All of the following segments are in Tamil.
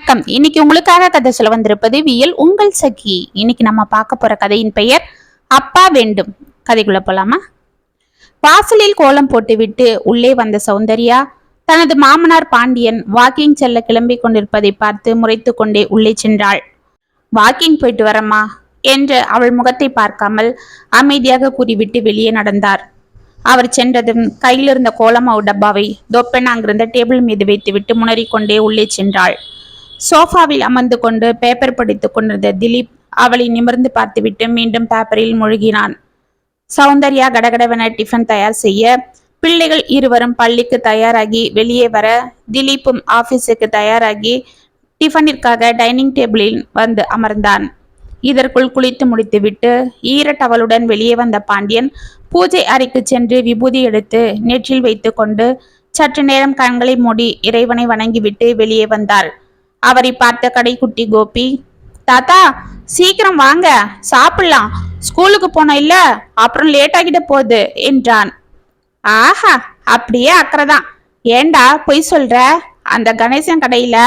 வணக்கம். இன்னைக்கு உங்களுக்காக கதை சொல்ல வந்திருப்பது வியல் உங்கள் சகி. இன்னைக்கு நம்ம பார்க்க போற கதையின் பெயர் அப்பா வேண்டும். கதைக்குள்ள போலாமா? வாசலில் கோலம் போட்டுவிட்டு உள்ளே வந்த சௌந்தர்யா தனது மாமனார் பாண்டியன் வாக்கிங் செல்ல கிளம்பி கொண்டிருப்பதை பார்த்து முறைத்து கொண்டே உள்ளே சென்றாள். வாக்கிங் போயிட்டு வரம்மா என்று அவள் முகத்தை பார்க்காமல் அமைதியாக கூறிவிட்டு வெளியே நடந்தார். அவர் சென்றதும் கையில் இருந்த கோலமாவு டப்பாவை தொப்பென அங்கிருந்த டேபிள் மீது வைத்துவிட்டு முனறிக்கொண்டே உள்ளே சென்றாள். சோஃபாவில் அமர்ந்து கொண்டு பேப்பர் படித்துக் கொண்டிருந்த திலீப் அவளை நிமிர்ந்து பார்த்துவிட்டு மீண்டும் பேப்பரில் மூழ்கினான். சௌந்தர்யா கடகடவென டிஃபன் தயார் செய்ய பிள்ளைகள் இருவரும் பள்ளிக்கு தயாராகி வெளியே வர திலீப்பும் ஆபீஸுக்கு தயாராகி டிஃபனிற்காக டைனிங் டேபிளில் வந்து அமர்ந்தான். இதற்குள் குளித்து முடித்துவிட்டு ஈர டவலுடன் வெளியே வந்த பாண்டியன் பூஜை அறைக்கு சென்று விபூதி எடுத்து நெற்றில் வைத்து கொண்டு சற்று நேரம் கண்களை மூடி இறைவனை வணங்கிவிட்டு வெளியே வந்தார். அவரை பார்த்த கடைக்குட்டி கோபி, தாத்தா சீக்கிரம் வாங்க, சாப்பிடலாம், ஸ்கூலுக்கு போனோம் இல்ல, அப்புறம் லேட் ஆகிட்ட போகுது என்றான். ஆஹா, அப்படியே அக்கறைதான். ஏண்டா பொய் சொல்ற? அந்த கணேசன் கடையில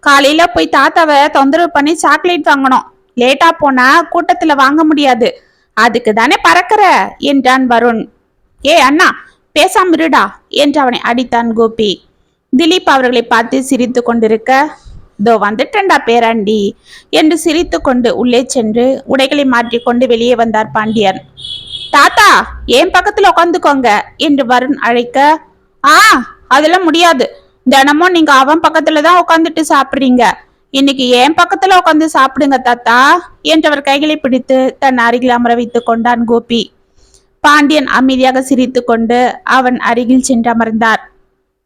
காலையில போய் தாத்தாவை தொந்தரவு பண்ணி சாக்லேட் வாங்கணும். லேட்டா போனா கூட்டத்துல வாங்க முடியாது, அதுக்கு தானே பறக்கிற என்றான் வருண். ஏ அண்ணா, பேசாம இருடா என்று அவனை அடித்தான் கோபி. திலீப் அவர்களை பார்த்து சிரித்து கொண்டிருக்க, தோ வந்துட்டண்டா பேராண்டி என்று சிரித்து கொண்டு உள்ளே சென்று உடைகளை மாற்றிக்கொண்டு வெளியே வந்தார் பாண்டியன். தாத்தா என் பக்கத்துல உட்காந்துக்கோங்க என்று வருண் அழைக்க, அதெல்லாம் முடியாது, தினமும் நீங்க அவன் பக்கத்துலதான் உட்காந்துட்டு சாப்பிடுறீங்க, இன்னைக்கு என் பக்கத்துல உட்காந்து சாப்பிடுங்க தாத்தா என்றவர் கைகளை பிடித்து தன் அருகில் அமர வைத்துக் கொண்டான் கோபி. பாண்டியன் அமைதியாக சிரித்து கொண்டு அவன் அருகில் சென்று அமர்ந்தார்.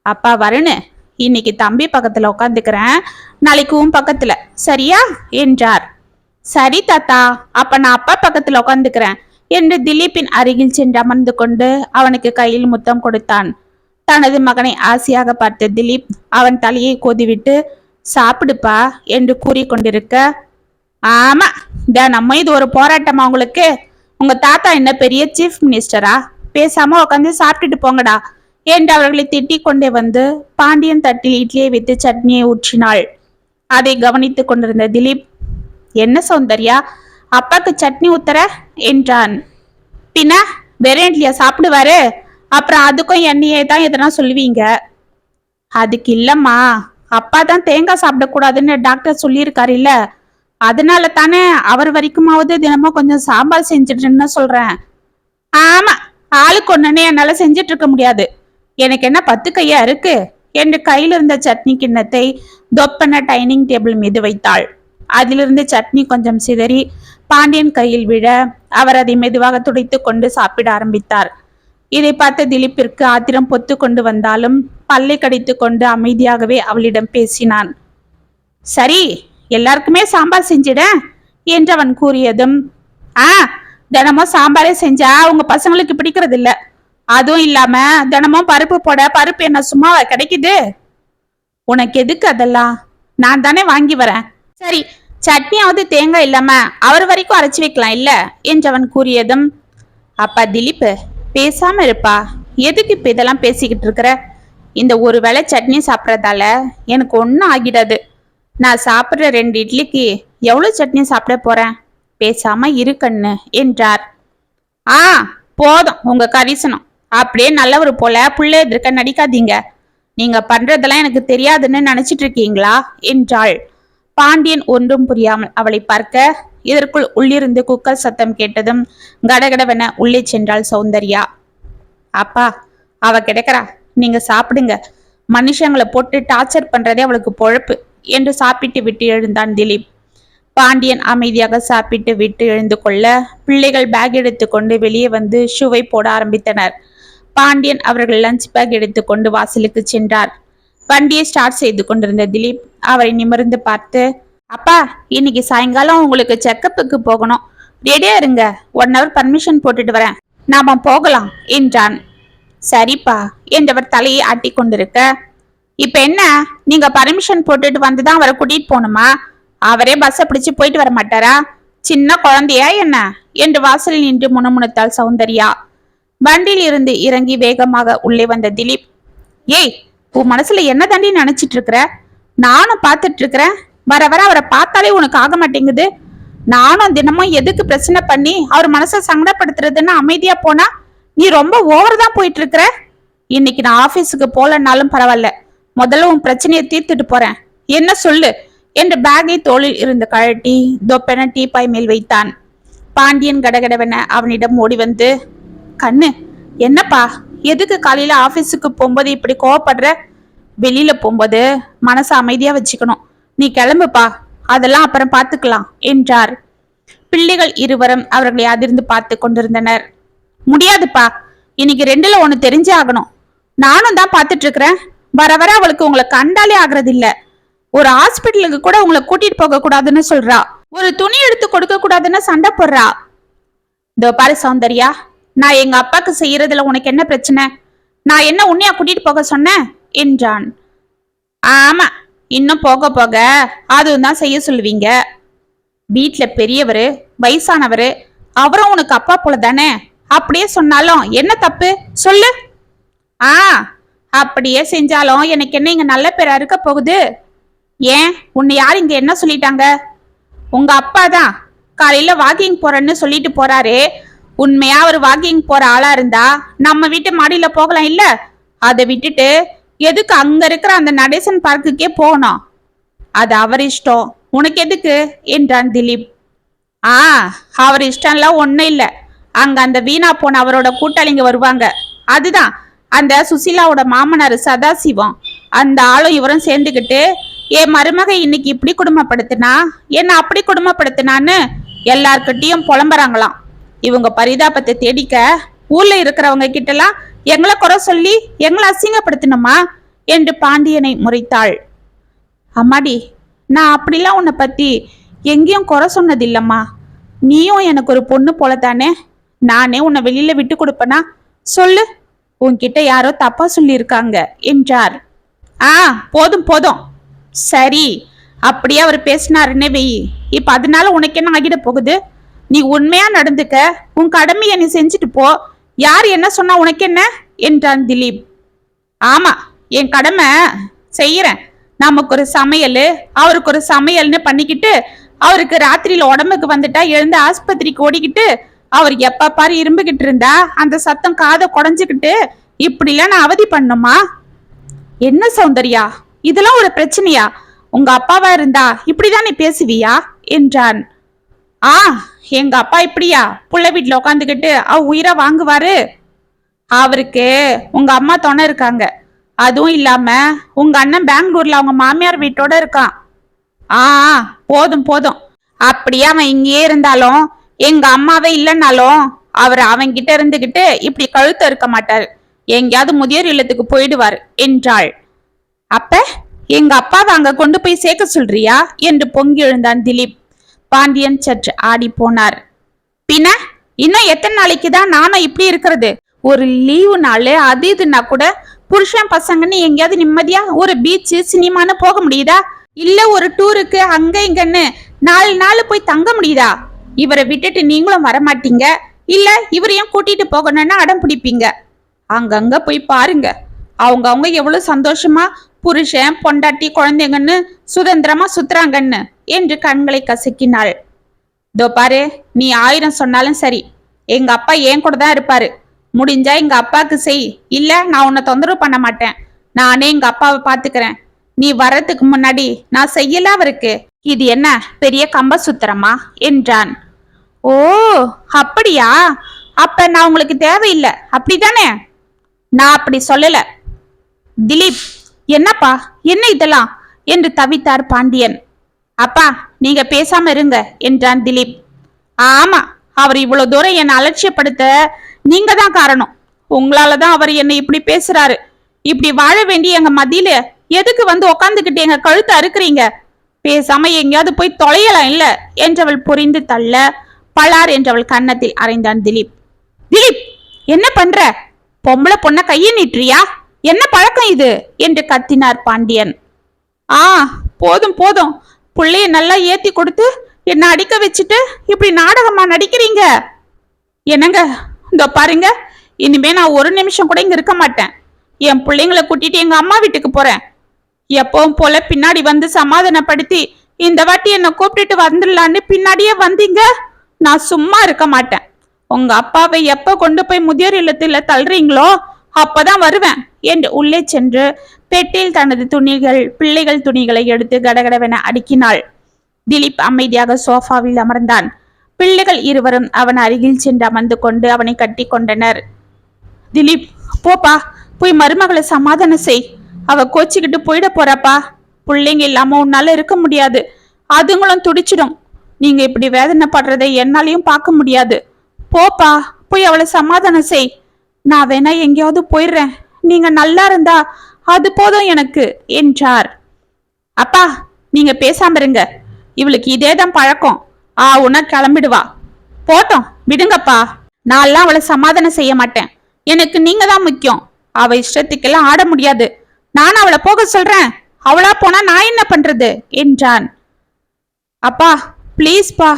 அப்பா வருணு, இன்னைக்கு தம்பி பக்கத்துல உட்காந்துக்கிறேன், நாளைக்கு உன் பக்கத்துல, சரியா என்றார். சரி தாத்தா, அப்ப நான் அப்பா பக்கத்துல உட்காந்துக்கிறேன் என்று திலீப்பின் அருகில் சென்று அமர்ந்து கொண்டு அவனுக்கு கையில் முத்தம் கொடுத்தான். தனது மகனை ஆசையாக பார்த்த திலீப் அவன் தலையை கோதிவிட்டு சாப்பிடுப்பா என்று கூறிக்கொண்டிருக்க, ஆமா தினமும் இது ஒரு போராட்டமா உங்களுக்கு? உங்க தாத்தா என்ன பெரிய சீஃப் மினிஸ்டரா? பேசாம உட்காந்து சாப்பிட்டுட்டு போங்கடா என்று அவர்களை திட்டிக் கொண்டே வந்து பாண்டியன் தட்டில் இட்லியை வைத்து சட்னியை ஊற்றினாள். அதை கவனித்துக் கொண்டிருந்த திலீப், என்ன சௌந்தர்யா, அப்பாக்கு சட்னி ஊத்துற என்றான். பின்ன வெறும் இட்லியா சாப்பிடுவாரு? அப்புறம் அதுக்கும் எண்ணெயே தான் எதனா சொல்லுவீங்க. அதுக்கு இல்லம்மா, அப்பா தான் தேங்காய் சாப்பிடக்கூடாதுன்னு டாக்டர் சொல்லியிருக்காரு இல்ல, அதனால தானே அவர் வரைக்குமாவது தினமும் கொஞ்சம் சாம்பார் செஞ்சுட்டுன்னு சொல்றேன். ஆமா, ஆளுக்கு ஒண்ணுன்னு என்னால செஞ்சிட்டு இருக்க முடியாது, எனக்கு என்ன 10 கையா இருக்கு என்று கையில் இருந்த சட்னி கிண்ணத்தை தொப்பென டைனிங் டேபிள் மீது வைத்தாள். அதிலிருந்து சட்னி கொஞ்சம் சிதறி பாண்டியன் கையில் விழ அவர் அதை மெதுவாக துடைத்து கொண்டு சாப்பிட ஆரம்பித்தார். இதை பார்த்த திலீப்பிற்கு ஆத்திரம் பொத்து கொண்டு வந்தாலும் பல்லை கடித்து கொண்டு அமைதியாகவே அவளிடம் பேசினான். சரி, எல்லாருக்குமே சாம்பார் செஞ்சிட என்று அவன் கூறியதும், தினமும் சாம்பாரே செஞ்சா உங்க பசங்களுக்கு பிடிக்கிறது இல்ல, அதுவும் இல்லாம தினமும் பருப்பு போட பருப்பு என்ன சும்மாவா கிடைக்குது? உனக்கு எதுக்கு அதெல்லாம்? நான் தானே வாங்கி வரேன். சரி, சட்னியாவது தேங்காய் இல்லாம அவர் வரைக்கும் அரைச்சி வைக்கலாம் இல்ல என்றவன் கூறியதும், அப்பா திலீப் பேசாம இருப்பா, எதுக்கு இப்ப இதெல்லாம் பேசிக்கிட்டு இருக்கிற? இந்த ஒரு வேளை சட்னி சாப்பிட்றதால எனக்கு ஒன்னும் ஆகிடாது, நான் சாப்பிட்ற 2 இட்லிக்கு எவ்வளவு சட்னி சாப்பிட போறேன், பேசாம இருக்கன்னு என்றார். போதும் உங்க கரிசனம், அப்படியே நல்லவர் போல புள்ள எதிர்க்க நடிக்காதீங்க, நீங்க பண்றதெல்லாம் எனக்கு தெரியாதுன்னு நினைச்சிட்டு இருக்கீங்களா என்றாள். பாண்டியன் ஒன்றும் புரியாமல் அவளை பார்க்க, இதற்குள் உள்ளிருந்து குக்கர் சத்தம் கேட்டதும் கடகடவென உள்ளே சென்றாள் சௌந்தர்யா. அப்பா அவ கிடைக்கிறா, நீங்க சாப்பிடுங்க, மனுஷங்களை போட்டு டார்ச்சர் பண்றதே அவளுக்கு பொழப்பு என்று சாப்பிட்டு விட்டு எழுந்தான் திலீப். பாண்டியன் அமைதியாக சாப்பிட்டு விட்டு எழுந்து கொள்ள பிள்ளைகள் பேக் எடுத்துக்கொண்டு வெளியே வந்து ஷூவை போட ஆரம்பித்தனர். பாண்டியன் அவர்கள் லஞ்ச் பேக் எடுத்துக்கொண்டு வாசலுக்கு சென்றார். வண்டியை ஸ்டார்ட் செய்து கொண்டிருந்த திலீப் அவரை நிமிர்ந்து பார்த்து, அப்பா இன்னைக்கு சாயங்காலம் உங்களுக்கு செக்கப்புக்கு போகணும், ரெடியா இருங்க, 1 hour பர்மிஷன் போட்டுட்டு வரேன், நாம போகலாம் என்றான். சரிப்பா என்றவர் தலையை ஆட்டி கொண்டிருக்க, இப்ப என்ன நீங்க பர்மிஷன் போட்டுட்டு வந்துதான் அவரை கூட்டிட்டு போகணுமா? அவரே பஸ்ஸை பிடிச்சு போயிட்டு வர மாட்டாரா? சின்ன குழந்தையா என்ன என்று வாசலில் நின்று முணுமுணுத்தாள் சௌந்தர்யா. வண்டியில் இருந்து இறங்கி வேகமாக உள்ளே வந்த திலீப், ஏய் உன் மனசுல என்ன தாண்டி நினைச்சிட்டு இருக்கிற? நானும் பார்த்துட்டு இருக்கிறேன், வர வர அவரை பார்த்தாலே உனக்கு ஆக மாட்டேங்குது. நானும் தினமும் எதுக்கு பிரச்சனை பண்ணி அவர் மனசை சங்கடப்படுத்துறதுன்னு அமைதியா போனா நீ ரொம்ப ஓவர் தான் போயிட்டு இருக்கிற. இன்னைக்கு நான் ஆபீஸுக்கு போலனாலும் பரவாயில்ல, முதல்ல உன் பிரச்சனையை தீர்த்துட்டு போறேன், என்ன சொல்லு என்று பேக்கை தோளில் இருந்து கழட்டி தொப்பென டீப்பாய் மேல் வைத்தான். பாண்டியன் கடகடவென அவனிடம் ஓடி வந்து, கண்ணு என்னப்பா, எதுக்கு காலையில ஆபீஸுக்கு போகும்போது இப்படி கோவப்படுற? வெளியில போகும்போது மனசை அமைதியா வச்சுக்கணும், நீ கிளம்புப்பா, அதெல்லாம் அப்புறம் பார்த்துக்கலாம் என்றார். பிள்ளைகள் இருவரும் அவர்களை அதிர்ந்து பார்த்து கொண்டிருந்தனர். முடியாதுப்பா, இன்னைக்கு 2ல 1 தெரிஞ்சே ஆகணும். நானும் தான் பார்த்துட்டு இருக்கிறேன். வர வர அவளுக்கு உங்களை கண்டாலே ஆகுறது இல்ல. ஒரு ஹாஸ்பிட்டலுக்கு கூட உங்களை கூட்டிட்டு போக கூடாதுன்னு சொல்றா, ஒரு துணி எடுத்து கொடுக்க கூடாதுன்னு சண்டை போடுறா. இதோ பாரு சௌந்தர்யா, நான் எங்க அப்பாக்கு செய்யறதுல உனக்கு என்ன பிரச்சனை? நான் என்ன உன்னையா கூட்டிட்டு போக சொன்னேன் என்றான். ஆமா, இன்னும் போக போக அதுவும் தான் செய்ய சொல்லுவீங்க. வீட்டுல பெரியவரு, வயசானவரு, அவரும் உனக்கு அப்பா போல தானே. அப்படியே சொன்னாலும் என்ன தப்பு சொல்லு? அப்படியே செஞ்சாலும் எனக்கு என்ன இங்க நல்ல பேரா இருக்க போகுது? ஏன், உன்னை யார் இங்க என்ன சொல்லிட்டாங்க? உங்க அப்பா தான் காலையில வாக்கிங் போறேன்னு சொல்லிட்டு போறாரு. உண்மையா அவர் வாக்கிங் போற ஆளா இருந்தா நம்ம வீட்டு மாடியில போகலாம் இல்ல? அதை விட்டுட்டு எதுக்கு அங்க இருக்கிற அந்த நடேசன் பார்க்குக்கே போகணும்? அது அவர் இஷ்டம், உனக்கு எதுக்கு என்றான் திலீப். அவர் இஷ்டம்லாம் ஒண்ணும் இல்ல. அங்க அந்த வீணா போன அவரோட கூட்டாளிங்க வருவாங்க. அதுதான் அந்த சுசீலாவோட மாமனார் சதாசிவம். அந்த ஆளும் இவரும் சேர்ந்துக்கிட்டு என் மருமக இன்னைக்கு இப்படி குடும்பப்படுத்தினா, என்ன அப்படி குடும்பப்படுத்தினான்னு எல்லார்கிட்டையும் புலம்புறாங்களாம். இவங்க பரிதாபத்தை தேடிக்க ஊர்ல இருக்கிறவங்க கிட்டலாம் எங்களை குறை சொல்லி எங்களை அசிங்கப்படுத்தணுமா என்று பாண்டியனை முறைத்தாள். அம்மாடி, நான் அப்படிலாம் உன்னை பத்தி எங்கேயும் குறை சொன்னதில்லம்மா. நீயும் எனக்கு ஒரு பொண்ணு போலத்தானே. நானே உன்னை வெளியில விட்டு கொடுப்பனா? சொல்லு, உன்கிட்ட யாரோ தப்பா சொல்லியிருக்காங்க என்றார். போதும் போதும், சரி, அப்படியே அவர் பேசினாருன்னே வெயி. இப்ப அதனால உனக்கு என்ன ஆகிட போகுது? நீ உண்மையா நடந்துக்க, உன் கடமையை நீ செஞ்சுட்டு போ. யார் என்ன சொன்னா உனக்கு என்ன என்றான் திலீப். ஆமா, என் கடமை செய்யறேன். நமக்கு ஒரு சமையல், அவருக்கு ஒரு சமையல்னு பண்ணிக்கிட்டு, அவருக்கு ராத்திரியில உடம்புக்கு வந்துட்டா எழுந்து ஆஸ்பத்திரிக்கு ஓடிக்கிட்டு, அவர் எப்ப பாரு இரும்புகிட்டு இருந்தா அந்த சத்தம் காதை குடைஞ்சுக்கிட்டு இப்படிலாம் நான் அவதி பண்ணுமா? என்ன சௌந்தர்யா, இதெல்லாம் ஒரு பிரச்சனையா? உங்க அப்பாவா இருந்தா இப்படிதான் நீ பேசுவியா என்றான். எங்க அப்பா இப்படியா புள்ள வீட்டுல உட்காந்துக்கிட்டு உயிரை வாங்குவாரு? அவருக்கு உங்க அம்மா துணை இருக்காங்க. அதுவும் இல்லாம உங்க அண்ணன் பெங்களூர்ல அவங்க மாமியார் வீட்டோட இருக்கான். போதும் போதும், அப்படியே அவன் இங்கேயே இருந்தாலும் எங்க அம்மாவே இல்லைன்னாலும் அவர் அவன்கிட்ட இருந்துகிட்டு இப்படி கழுத்த இருக்க மாட்டாரு. எங்கேயாவது முதியோர் இல்லத்துக்கு போயிடுவார் என்றாள். அப்ப எங்க அப்பாவை அங்க கொண்டு போய் சேர்க்க சொல்றியா என்று பொங்கி எழுந்தான் திலீப். பாண்டியன் சற்று ஆடி போனார். பின்ன இன்னும் எத்தனை நாளைக்கு தான் நானும் இப்படி இருக்கிறது? ஒரு லீவு நாள் அது இதுன்னா கூட புருஷன் பசங்கன்னு எங்கேயாவது நிம்மதியா ஒரு பீச்சு சினிமான்னு போக முடியுதா? இல்ல ஒரு டூருக்கு அங்க இங்கன்னு 4 நாள் போய் தங்க முடியுதா? இவரை விட்டுட்டு நீங்களும் வரமாட்டீங்க, இல்ல இவரையும் கூட்டிட்டு போகணும்னு அடம் பிடிப்பீங்க. அங்கங்க போய் பாருங்க, அவங்க எவ்வளவு சந்தோஷமா புருஷன் பொண்டாட்டி குழந்தைங்கன்னு சுதந்திரமா சுத்துறாங்கன்னு என்று கண்களை கசக்கினாள். இதோ பாரு, நீ 1000 சொன்னாலும் சரி, எங்க அப்பா ஏன் கூட தான் இருப்பாரு. முடிஞ்சா எங்க அப்பாவுக்கு செய், இல்ல நான் உன்னை தொந்தரவு பண்ண மாட்டேன். நானே எங்க அப்பாவை பாத்துக்கிறேன். நீ வர்றதுக்கு முன்னாடி நான் செய்யல அவருக்கு. இது என்ன பெரிய கம்ப சுத்திரமா என்றான். ஓ அப்படியா? அப்ப நான் உங்களுக்கு தேவையில்லை அப்படிதானே? நான் அப்படி சொல்லல. திலீப், என்னப்பா என்ன இதெல்லாம் என்று தவித்தார் பாண்டியன். அப்பா நீங்க பேசாம இருங்க என்றான் திலீப். ஆமா, அவர் இவ்வளவு தூரம் என்னை அலட்சியப்படுத்த நீங்க தான் காரணம். உங்களாலதான் அவர் என்னை இப்படி பேசுறாரு. இப்படி வாழ வேண்டிய எங்க மத்தியில எதுக்கு வந்து உக்காந்துக்கிட்டு எங்க கழுத்தை அறுக்குறீங்க? பேசாம எங்கேயாவது போய் தொலையலாம் இல்ல என்றவள் புரிந்து தள்ள பலார் என்றவள் கன்னத்தில் அறைந்தான் திலீப். திலீப், என்ன பண்ற? பொம்பளை பொண்ண கையை நீட்டுறியா? என்ன பழக்கம் இது என்று கத்தினார் பாண்டியன். போதும் போதும், புள்ளைய நல்லா ஏத்தி கொடுத்து என்ன அடிக்க வச்சுட்டு இப்படி நாடகமா நடிக்கிறீங்க. என்னங்க, இந்த பாருங்க, இனிமே நான் ஒரு நிமிஷம் கூட இங்க இருக்க மாட்டேன். என் பிள்ளைங்களை கூட்டிட்டு எங்க அம்மா வீட்டுக்கு போறேன். எப்பவும் போல பின்னாடி வந்து சமாதானப்படுத்தி இந்த வாட்டி என்ன கூப்பிட்டுட்டு வந்துடலான்னு பின்னாடியே வந்தீங்க. நான் சும்மா இருக்க மாட்டேன். உங்க அப்பாவை எப்ப கொண்டு போய் முதியோர் இல்லத்துல தள்ளுறீங்களோ அப்பதான் வருவேன் என்று உள்ளே சென்று பெட்டியில் தனது துணிகள், பிள்ளைகள் துணிகளை எடுத்து கடகடவென அடுக்கினாள். திலீப் அமைதியாக சோஃபாவில் அமர்ந்தான். பிள்ளைகள் இருவரும் அவன் அருகில் சென்று அமர்ந்து கொண்டு அவனை கட்டி கொண்டனர். திலீப், போப்பா, போய் மருமகளை சமாதானம் செய். அவ கோச்சிக்கிட்டு போயிட போறாப்பா. பிள்ளைங்க இல்லாம உன்னால இருக்க முடியாது. அதுங்களும் துடிச்சிடும். நீங்க இப்படி வேதனைப்படுறதை என்னாலையும் பார்க்க முடியாது. போப்பா, போய் அவளை சமாதானம் செய். நான் வேணா எங்கேயாவது போயிடுறேன். நீங்க நல்லா இருந்தா அது போதும் எனக்கு என்றார். அப்பா, நீங்க பேசாம இருங்க. இவளுக்கு இதேதான் பழக்கம். உன கிளம்பிடுவா. போட்டோம், விடுங்கப்பா. நான்லாம் அவளை சமாதானம் செய்ய மாட்டேன். எனக்கு நீங்க தான் முக்கியம். அவ இஷ்டத்துக்கெல்லாம் ஆட முடியாது. நான் அவளை போக சொல்றேன். அவளா போனா நான் என்ன பண்றது என்றான். அப்பா, பிளீஸ்பா,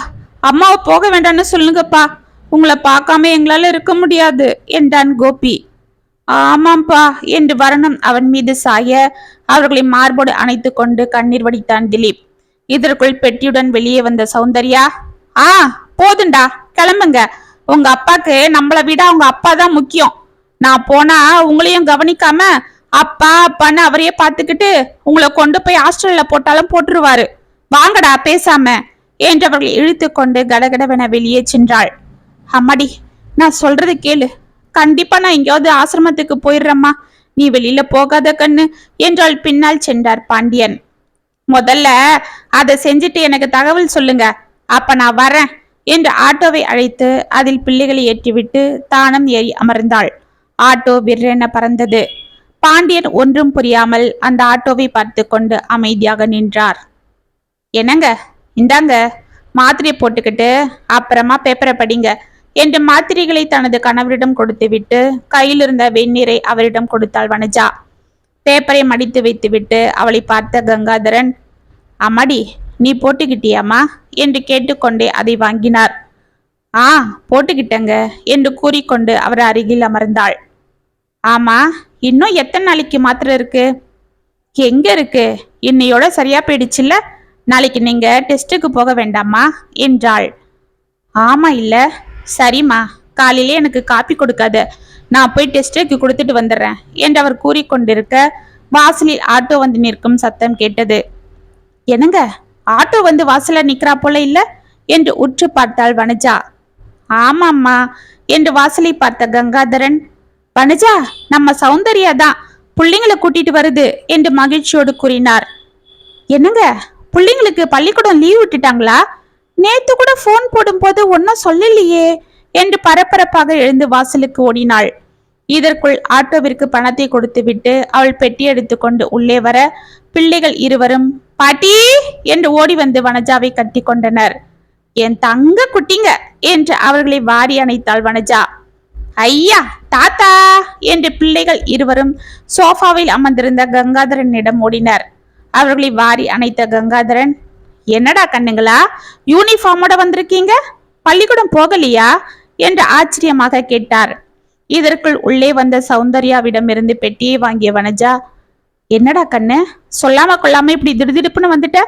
அம்மாவை போக வேண்டாம்னு சொல்லுங்கப்பா. உங்களை பார்க்காம எங்களால இருக்க முடியாது என்றான் கோபி. ஆமாம்பா என்று வருணம் அவன் மீது சாய அவர்களை மார்போடு அணைத்து கொண்டு கண்ணீர் வடித்தான் திலீப். இதற்குள் பெட்டியுடன் வெளியே வந்த சௌந்தர்யா, போதுண்டா, கிளம்புங்க. உங்க அப்பாக்கு நம்மளை விட அவங்க அப்பா தான் முக்கியம். நான் போனா உங்களையும் கவனிக்காம அப்பா அப்பான்னு அவரையே பார்த்துக்கிட்டு உங்களை கொண்டு போய் ஹாஸ்டல்ல போட்டாலும் போட்டுருவாரு. வாங்கடா பேசாம என்றவர்கள் இழுத்து கொண்டு கடகடவென வெளியே சென்றாள். அம்மாடி, நான் சொல்றது கேளு. கண்டிப்பா நான் எங்கேயாவது ஆசிரமத்துக்கு போயிடுறேம்மா. நீ வெளியில போகாத கண்ணு என்றால் பின்னால் சென்றார் பாண்டியன். முதல்ல அதை செஞ்சுட்டு எனக்கு தகவல் சொல்லுங்க, அப்ப நான் வரேன் என்று ஆட்டோவை அழைத்து அதில் பிள்ளைகளை ஏற்றிவிட்டு தானும் ஏறி அமர்ந்தாள். ஆட்டோ விற்றென பறந்தது. பாண்டியன் ஒன்றும் புரியாமல் அந்த ஆட்டோவை பார்த்து கொண்டு அமைதியாக நின்றார். என்னங்க, இந்தாங்க மாத்திரை போட்டுக்கிட்டு அப்புறமா பேப்பரை படிங்க என்று மாத்திரைகளை தனது கணவரிடம் கொடுத்து விட்டு கையில் இருந்த வெந்நீரை அவரிடம் கொடுத்தாள் வனஜா. பேப்பரை மடித்து வைத்துவிட்டு அவளை பார்த்த கங்காதரன், அம்மாடி, நீ போட்டுக்கிட்டியாமா என்று கேட்டுக்கொண்டே அதை வாங்கினார். போட்டுக்கிட்டங்க என்று கூறிக்கொண்டு அவர் அருகில் அமர்ந்தாள். ஆமா, இன்னும் எத்தனை நாளைக்கு மாத்திரை இருக்கு? எங்க இருக்கு, இன்னையோட சரியா போயிடுச்சுல்ல. நாளைக்கு நீங்க டெஸ்ட்டுக்கு போக வேண்டாமா என்றாள். ஆமா இல்ல, சரிம்மா, காலையிலே எனக்கு காப்பி கொடுக்காத, நான் போய் டெஸ்ட்டுக்கு கொடுத்துட்டு வந்துடுறேன் என்று அவர் கூறிக்கொண்டிருக்க வாசலில் ஆட்டோ வந்து நிற்கும் சத்தம் கேட்டது. என்னங்க, ஆட்டோ வந்து வாசல்ல நிக்கிறா போல இல்ல என்று உற்று பார்த்தாள் வனஜா. ஆமாம்மா என்று வாசலை பார்த்த கங்காதரன், வனஜா, நம்ம சௌந்தர்யா தான் பிள்ளைங்களை கூட்டிட்டு வருது என்று மகிழ்ச்சியோடு கூறினார். என்னங்க, பிள்ளைங்களுக்கு பள்ளிக்கூடம் லீவ் விட்டுட்டாங்களா? நேத்து கூட போன் போடும் போது ஒன்னும் சொல்லலையே என்று பரபரப்பாக எழுந்து வாசலுக்கு ஓடினாள். இதற்குள் ஆட்டோவிற்கு பணத்தை கொடுத்து விட்டு அவள் பெட்டி எடுத்துக்கொண்டு உள்ளே வர பிள்ளைகள் இருவரும் பாட்டி என்று ஓடி வந்து வனஜாவை கட்டி கொண்டனர். என் தங்க குட்டிங்க என்று அவர்களை வாரி அணைத்தாள் வனஜா. ஐயா, தாத்தா என்று பிள்ளைகள் இருவரும் சோஃபாவில் அமர்ந்திருந்த கங்காதரனிடம் ஓடினர். அவர்களை வாரி அணைத்த கங்காதரன், என்னடா கண்ணுங்களா, யூனிஃபார்மோட வந்திருக்கீங்க, பள்ளிக்கூடம் போகலையா என்று ஆச்சரியமாக கேட்டார். இதற்குள் உள்ளே வந்த சௌந்தர்யாவிடம் இருந்து பெட்டியை வாங்கிய வனஜா, என்னடா கண்ணு, சொல்லாம கொள்ளாம இப்படி திடுதிடுப்புன்னு வந்துட்ட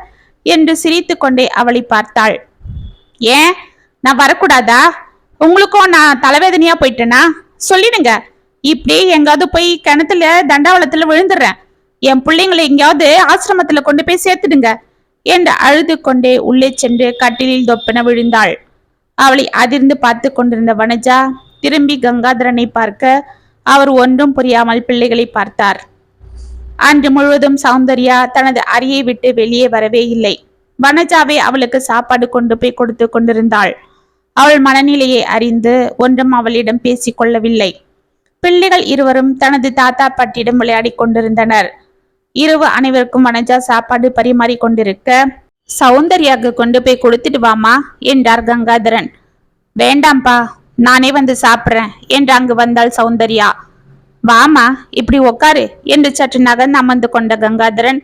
என்று சிரித்து கொண்டே அவளை பார்த்தாள். ஏன், நான் வரக்கூடாதா? உங்களுக்கும் நான் தலைவேதனையா போயிட்டேனா? சொல்லிடுங்க. இப்படி எங்காவது போய் கிணத்துல தண்டாவளத்துல விழுந்துடுறேன். என் பிள்ளைங்களை எங்கேயாவது ஆசிரமத்துல கொண்டு போய் சேர்த்துடுங்க என்று அழுது கொண்டே உள்ளே சென்று கட்டிலில் தொப்பென விழுந்தாள். அவளை அதிர்ந்து பார்த்து கொண்டிருந்த வனஜா திரும்பி கங்காதரனை பார்க்க அவர் ஒன்றும் புரியாமல் பிள்ளைகளை பார்த்தார். அன்று முழுவதும் சௌந்தர்யா தனது அறையை விட்டு வெளியே வரவே இல்லை. வனஜாவை அவளுக்கு சாப்பாடு கொண்டு போய் கொடுத்து கொண்டிருந்தாள். அவள் மனநிலையை அறிந்து ஒன்றும் அவளிடம் பேசிக் கொள்ளவில்லை. பிள்ளைகள் இருவரும் தனது தாத்தா பாட்டியிடம் விளையாடி கொண்டிருந்தனர். இரவு அனைவருக்கும் வனஜா சாப்பாடு பரிமாறி கொண்டிருக்க, சௌந்தர்யாவுக்கு கொண்டு போய் கொடுத்துட்டு வாமா என்றார் கங்காதரன். வேண்டாம்பா, நானே வந்து சாப்பிட்றேன் என்று அங்கு வந்தாள் சௌந்தர்யா. வாமா, இப்படி உக்காரு என்று சற்று நகர்ந்து அமர்ந்து கொண்ட கங்காதரன்,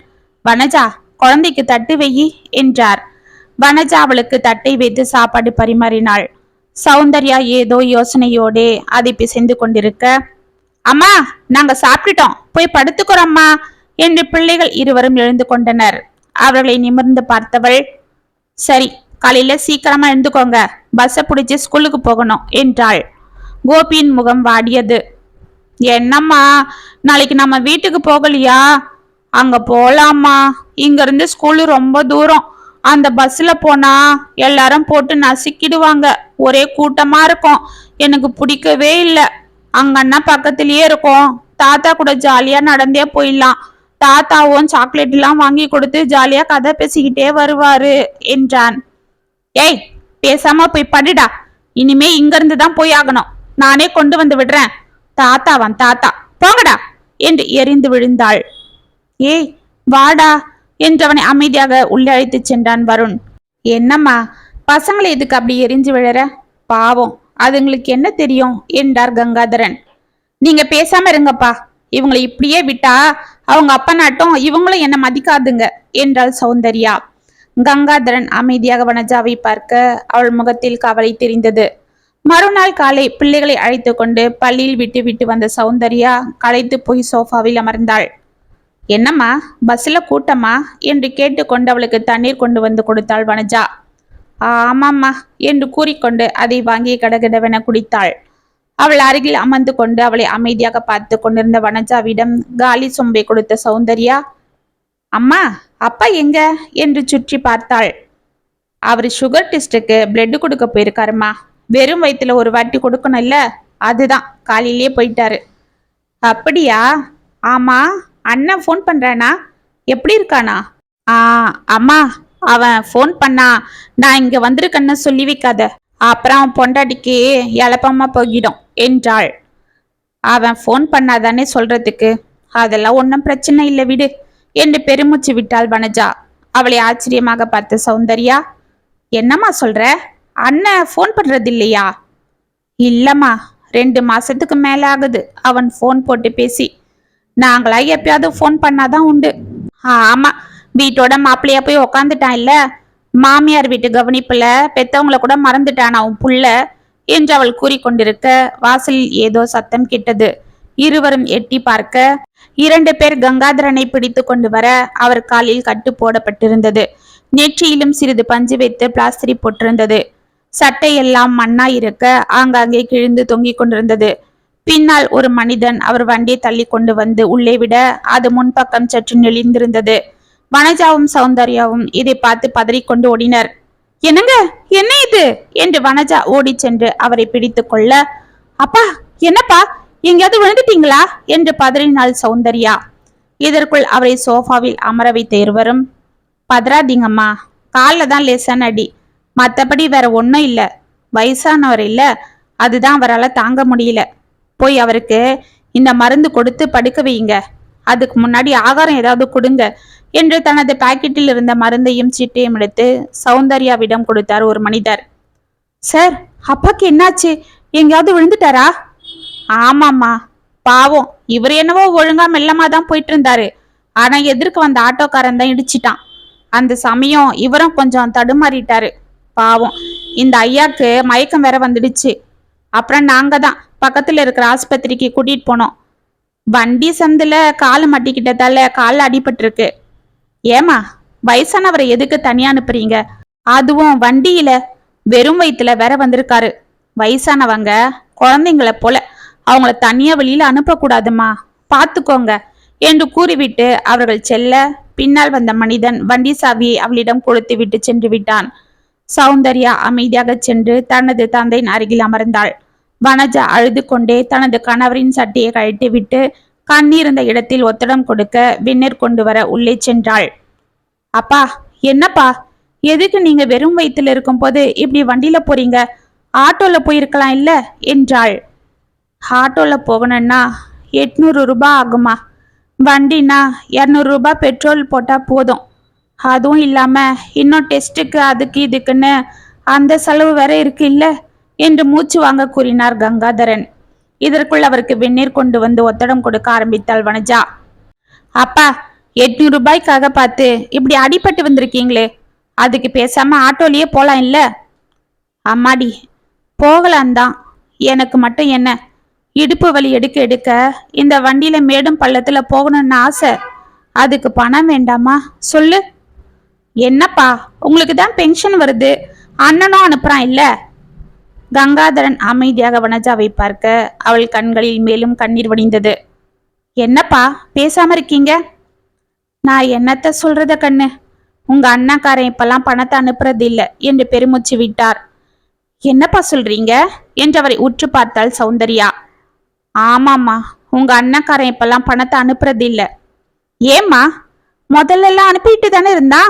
வனஜா, குழந்தைக்கு தட்டு வெயி என்றார். வனஜா அவளுக்கு தட்டை வைத்து சாப்பாடு பரிமாறினாள். சௌந்தர்யா ஏதோ யோசனையோடே அதை பிசைந்து கொண்டிருக்க, அம்மா, நாங்க சாப்பிட்டுட்டோம், போய் படுத்துக்கிறோம்மா என்று பிள்ளைகள் இருவரும் எழுந்து கொண்டனர். அவர்களை நிமிர்ந்து பார்த்தவள், சரி, காலையில சீக்கிரமா எழுந்துக்கோங்க, பஸ்ஸை பிடிச்சி ஸ்கூலுக்கு போகணும் என்றாள். கோபியின் முகம் வாடியது. என்னம்மா, நாளைக்கு நம்ம வீட்டுக்கு போகலையா? அங்க போலாமா, இங்க இருந்து ஸ்கூலு ரொம்ப தூரம். அந்த பஸ்ல போனா எல்லாரும் போட்டு நசுக்கிடுவாங்க, ஒரே கூட்டமா இருக்கும், எனக்கு பிடிக்கவே இல்லை. அங்கன்னா பக்கத்திலேயே இருக்கும், தாத்தா கூட ஜாலியா நடந்தே போயிடலாம். தாத்தாவும் சாக்லேட் எல்லாம் வாங்கி கொடுத்து ஜாலியா கதை பேசிக்கிட்டே வருவாரு என்றான். ஏய், பேசாம போய் படிடா, இனிமே இங்க இருந்து தான் போய் ஆகணும், நானே கொண்டு வந்து விடுறேன். தாத்தாவான் தாத்தா, போங்கடா என்று எரிந்து விழுந்தாள். ஏய் வாடா என்றவனை அமைதியாக உள்ளே அழைத்து சென்றான் வருண். என்னம்மா, பசங்களை எதுக்கு அப்படி எரிஞ்சு விழற? பாவம், அதுங்களுக்கு என்ன தெரியும் என்றார் கங்காதரன். நீங்க பேசாம இருங்கப்பா, இவங்களை இப்படியே விட்டா அவங்க அப்பா நாட்டும் இவங்களும் என்ன மதிக்காதுங்க என்றாள் சௌந்தர்யா. கங்காதரன் அமைதியாக வனஜாவை பார்க்க அவள் முகத்தில் கவலை தெரிந்தது. மறுநாள் காலை பிள்ளைகளை அழைத்து கொண்டு பள்ளியில் விட்டு விட்டு வந்த சௌந்தர்யா களைத்து போய் சோஃபாவில் அமர்ந்தாள். என்னம்மா, பஸ்ல கூட்டமா என்று கேட்டுக்கொண்டு அவளுக்கு தண்ணீர் கொண்டு வந்து கொடுத்தாள் வனஜா. ஆமாம்மா என்று கூறிக்கொண்டு அதை வாங்கி கடகடவென குடித்தாள். அவள் அருகில் அமர்ந்து கொண்டு அவளை அமைதியாக பார்த்து கொண்டிருந்த வனஜாவிடம் காலி சொம்பை கொடுத்த சௌந்தர்யா, அம்மா, அப்பா எங்க என்று சுற்றி பார்த்தாள். அவர் சுகர் டெஸ்டுக்கு பிளட் கொடுக்க போயிருக்காருமா, வெறும் வயிற்றுல ஒரு வாட்டி கொடுக்கணும் இல்ல, அதுதான் காலையிலேயே போயிட்டாரு. அப்படியா? ஆமா, அண்ணன் ஃபோன் பண்றானா? எப்படி இருக்கானா? அம்மா, அவன் ஃபோன் பண்ணா நான் இங்க வந்திருக்கேன்னு சொல்லி வைக்காத, அப்புறம் அவன் பொண்டாட்டிக்கு எழப்பமா போகிடும் என்றாள். அவன் ஃபோன் பண்ணாதானே சொல்றதுக்கு, அதெல்லாம் ஒன்றும் பிரச்சனை இல்லை விடு என்று பெருமூச்சு விட்டாள் வனஜா. அவளை ஆச்சரியமாக பார்த்த சௌந்தர்யா, என்னம்மா சொல்ற, அண்ணன் ஃபோன் பண்றது இல்லையா? இல்லம்மா, 2 மாசத்துக்கு மேல ஆகுது அவன் ஃபோன் போட்டு பேசி. நாங்களா எப்பயாவது ஃபோன் பண்ணாதான் உண்டு. ஆமா, வீட்டோட மாப்பிள்ளையா போய் உக்காந்துட்டான் இல்ல, மாமியார் வீட்டு கவனிப்புல பெத்தவங்கள கூட மறந்துட்டான் அவன் புள்ள என்று அவள் கூறிக்கொண்டிருக்க வாசலில் ஏதோ சத்தம் கேட்டது. இருவரும் எட்டி பார்க்க 2 பேர் கங்காதரனை பிடித்து கொண்டு வர அவர் காலில் கட்டு போடப்பட்டிருந்தது. நெற்றியிலும் சிறிது பஞ்சு வைத்து பிளாஸ்டரி போட்டிருந்தது. சட்டையெல்லாம் மண்ணா இருக்க ஆங்காங்கே கிழிந்து தொங்கிக் கொண்டிருந்தது. பின்னால் ஒரு மனிதன் அவர் வண்டியை தள்ளி கொண்டு வந்து உள்ளே விட அது முன்பக்கம் சற்று நெளிந்திருந்தது. வனஜாவும் சௌந்தர்யாவும் இதை பார்த்து பதறிக்கொண்டு ஓடினர். என்னங்க, என்ன இது என்று வனஜா ஓடி சென்று அவரை பிடித்து கொள்ள, அப்பா என்னப்பா, எங்கேயாவது விழுந்துட்டீங்களா என்று பதறினாள் சௌந்தர்யா. இதற்குள் அவரை சோஃபாவில் அமர வைத்த இருவரும், பதறாதீங்கம்மா, காலில் தான் லேசான அடி, மற்றபடி வேற ஒன்றும் இல்லை, வயசானவர் இல்லை, அதுதான் அவரால் தாங்க முடியல, போய் அவருக்கு இந்த மருந்து கொடுத்து படுக்க வையுங்க, அதுக்கு முன்னாடி ஆகாரம் ஏதாவது கொடுங்க என்று தனது பாக்கெட்டில் இருந்த மருந்தையும் சீட்டையும் எடுத்து சௌந்தர்யாவிடம் கொடுத்தார் ஒரு மனிதர். சார், அப்பாக்கு என்னாச்சு, எங்கேயாவது விழுந்துட்டாரா? ஆமாம்மா, பாவம், இவர் என்னவோ ஒழுங்கா மெல்லமா தான் போயிட்டு இருந்தாரு, ஆனா எதிர்க்கு வந்த ஆட்டோக்காரன் தான் இடிச்சிட்டான். அந்த சமயம் இவரும் கொஞ்சம் தடுமாறிட்டாரு. பாவம், இந்த ஐயாக்கு மயக்கம் வேற வந்துடுச்சு. அப்புறம் நாங்க தான் பக்கத்துல இருக்கிற ஆஸ்பத்திரிக்கு கூட்டிட்டு போனோம். வண்டி சந்தில காலு மாட்டிக்கிட்டதால காலில் அடிபட்டிருக்கு. ஏமா, வயசானவரை எதுக்கு தனியா அனுப்புறீங்க, அதுவும் வண்டியில? வெறும் வயிற்றுல வேற வந்திருக்காரு. வயசானவங்க குழந்தைங்களை போல, அவங்கள தனியா வெளியில அனுப்பக்கூடாதுமா, பார்த்துக்கோங்க என்று கூறிவிட்டு அவர்கள் செல்ல பின்னால் வந்த மனிதன் வண்டி சாவியை அவளிடம் கொடுத்து விட்டு சென்று விட்டான். சௌந்தர்யா அமைதியாக சென்று தனது தந்தையின் அருகில் அமர்ந்தாள். வனஜா அழுது கொண்டே தனது கணவரின் சட்டையை கழட்டி விட்டு கண்ணீர்ந்த இடத்தில் ஒத்தடம் கொடுக்க வெந்நீர் கொண்டு வர உள்ளே சென்றாள். அப்பா, என்னப்பா, எதுக்கு நீங்க வெறும் வயிற்றுல இருக்கும் போது இப்படி வண்டியில போறீங்க, ஆட்டோல போயிருக்கலாம் இல்ல என்றாள். ஆட்டோல போகணும்னா 800 ரூபாய் ஆகுமா, வண்டினா 200 ரூபாய் பெட்ரோல் போட்டா போதும், அதுவும் இல்லாம இன்னும் டெஸ்ட்டுக்கு அதுக்கு இதுக்குன்னு அந்த செலவு வேற இருக்கு இல்ல என்று மூச்சு வாங்க கூறினார் கங்காதரன். இதற்குள் அவருக்கு வெந்நீர் கொண்டு வந்து ஒத்தடம் கொடுக்க ஆரம்பித்தாள் வனஜா. அப்பா, 800 ரூபாய்க்காக பார்த்து இப்படி அடிபட்டு வந்திருக்கீங்களே, அதுக்கு பேசாம ஆட்டோலயே போலாம் இல்ல? அம்மாடி, போகலாம் தான், எனக்கு மட்டும் என்ன, இடுப்பு வலி எடுக்க எடுக்க இந்த வண்டியில மேடும் பள்ளத்துல போகணும்னு ஆசை, அதுக்கு பணம் வேண்டாமா சொல்லு? என்னப்பா, உங்களுக்கு தான் பென்ஷன் வருது, அண்ணனும் அனுப்புறான் இல்ல? கங்காதரன் அமைதியாக வனஜாவை பார்க்க அவள் கண்களில் மேலும் கண்ணீர் வடிந்தது. என்னப்பா பேசாம இருக்கீங்க? நான் என்னத்த சொல்றத கண்ணு, உங்க அண்ணாக்காரன் இப்பெல்லாம் பணத்தை அனுப்புறது இல்ல என்று பெருமூச்சு விட்டார். என்னப்பா சொல்றீங்க என்றவரை உற்று பார்த்தாள் சௌந்தர்யா. ஆமாம்மா, உங்க அண்ணாக்காரன் இப்பெல்லாம் பணத்தை அனுப்புறது இல்ல. ஏம்மா, முதல்ல எல்லாம் அனுப்பிட்டு தானே இருந்தா?